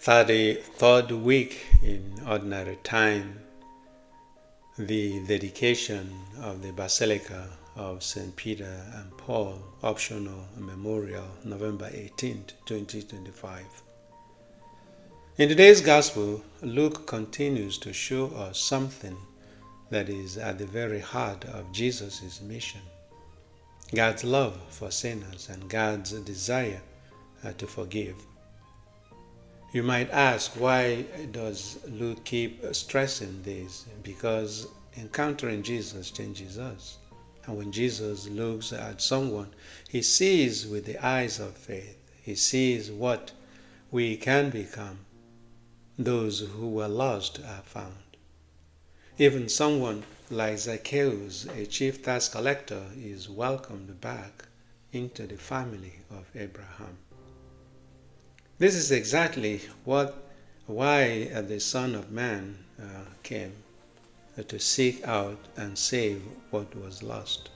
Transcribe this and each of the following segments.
33rd week in Ordinary Time, the dedication of the Basilica of St. Peter and Paul, optional memorial, November 18th, 2025. In today's Gospel, Luke continues to show us something that is at the very heart of Jesus' mission: God's love for sinners and God's desire to forgive. You might ask, why does Luke keep stressing this? Because encountering Jesus changes us. And when Jesus looks at someone, he sees with the eyes of faith. He sees what we can become. Those who were lost are found. Even someone like Zacchaeus, a chief tax collector, is welcomed back into the family of Abraham. This is exactly why the Son of Man came, to seek out and save what was lost.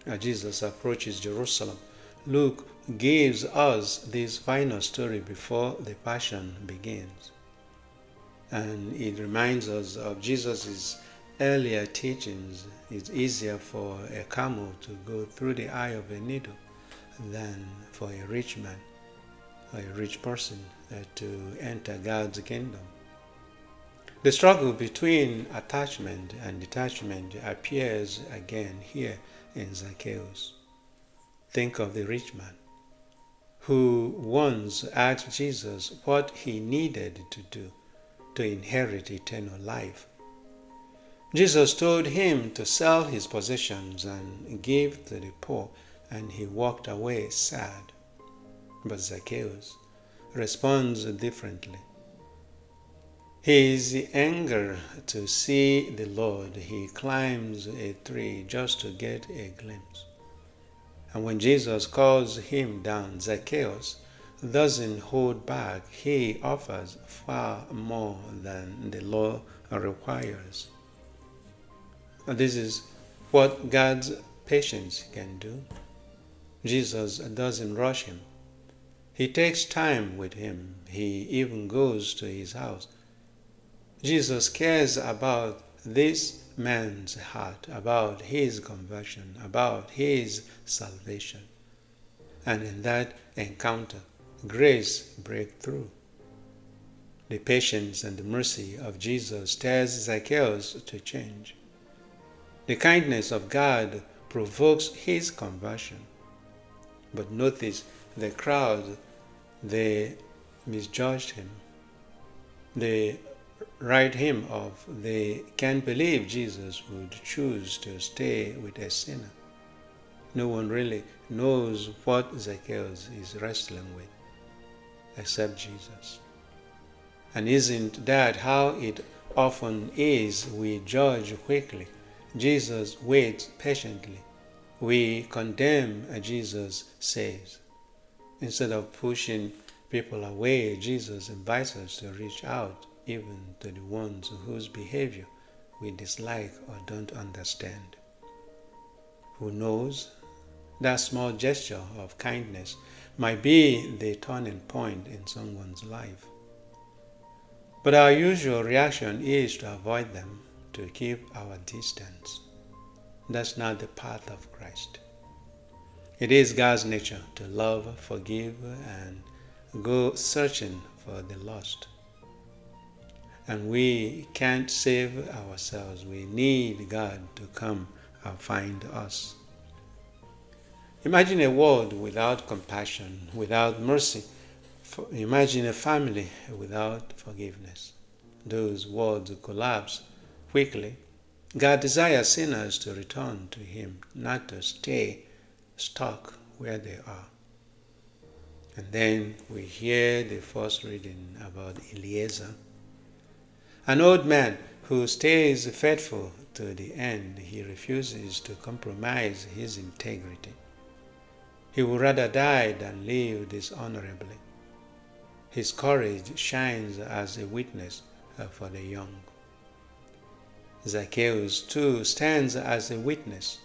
As Jesus approaches Jerusalem, Luke gives us this final story before the Passion begins. And it reminds us of Jesus' earlier teachings. It's easier for a camel to go through the eye of a needle than for a rich man or a rich person to enter God's kingdom. The struggle between attachment and detachment appears again here in Zacchaeus. Think of the rich man who once asked Jesus what he needed to do to inherit eternal life. Jesus told him to sell his possessions and give to the poor, and he walked away sad. But Zacchaeus responds differently. His anger to see the Lord, he climbs a tree just to get a glimpse. And when Jesus calls him down, Zacchaeus doesn't hold back. He offers far more than the law requires. And this is what God's patience can do. Jesus doesn't rush him. He takes time with him. He even goes to his house. Jesus cares about this man's heart, about his conversion, about his salvation. And in that encounter, grace breaks through. The patience and the mercy of Jesus stirs Zacchaeus to change. The kindness of God provokes his conversion. But notice the crowd, they misjudged him. They write him off. They can't believe Jesus would choose to stay with a sinner. No one really knows what Zacchaeus is wrestling with except Jesus. And isn't that how it often is? We judge quickly. Jesus waits patiently. We condemn, Jesus saves. Instead of pushing people away, Jesus invites us to reach out even to the ones whose behavior we dislike or don't understand. Who knows? That small gesture of kindness might be the turning point in someone's life. But our usual reaction is to avoid them, to keep our distance. That's not the path of Christ. It is God's nature to love, forgive, and go searching for the lost. And we can't save ourselves. We need God to come and find us. Imagine a world without compassion, without mercy. Imagine a family without forgiveness. Those worlds collapse quickly. God desires sinners to return to Him, not to stay stuck where they are. And then we hear the first reading about Eliezer, an old man who stays faithful to the end. He refuses to compromise his integrity. He would rather die than live dishonorably. His courage shines as a witness for the young. Zacchaeus too stands as a witness,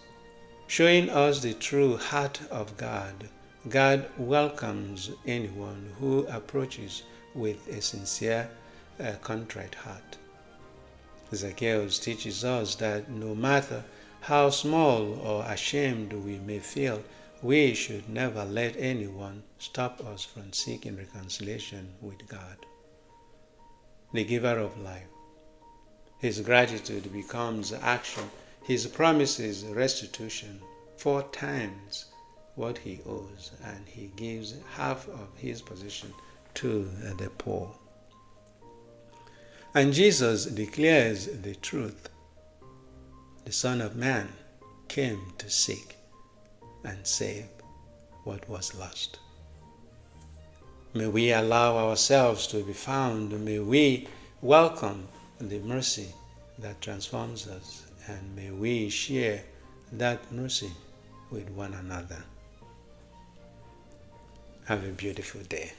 showing us the true heart of God God welcomes anyone who approaches with a sincere, contrite heart. Zacchaeus teaches us that no matter how small or ashamed we may feel, we should never let anyone stop us from seeking reconciliation with God, the giver of life. His gratitude becomes action. His promises restitution 4 times what he owes, and he gives half of his possession to the poor. And Jesus declares the truth. The Son of Man came to seek and save what was lost. May we allow ourselves to be found. May we welcome the mercy that transforms us, and may we share that mercy with one another. Have a beautiful day.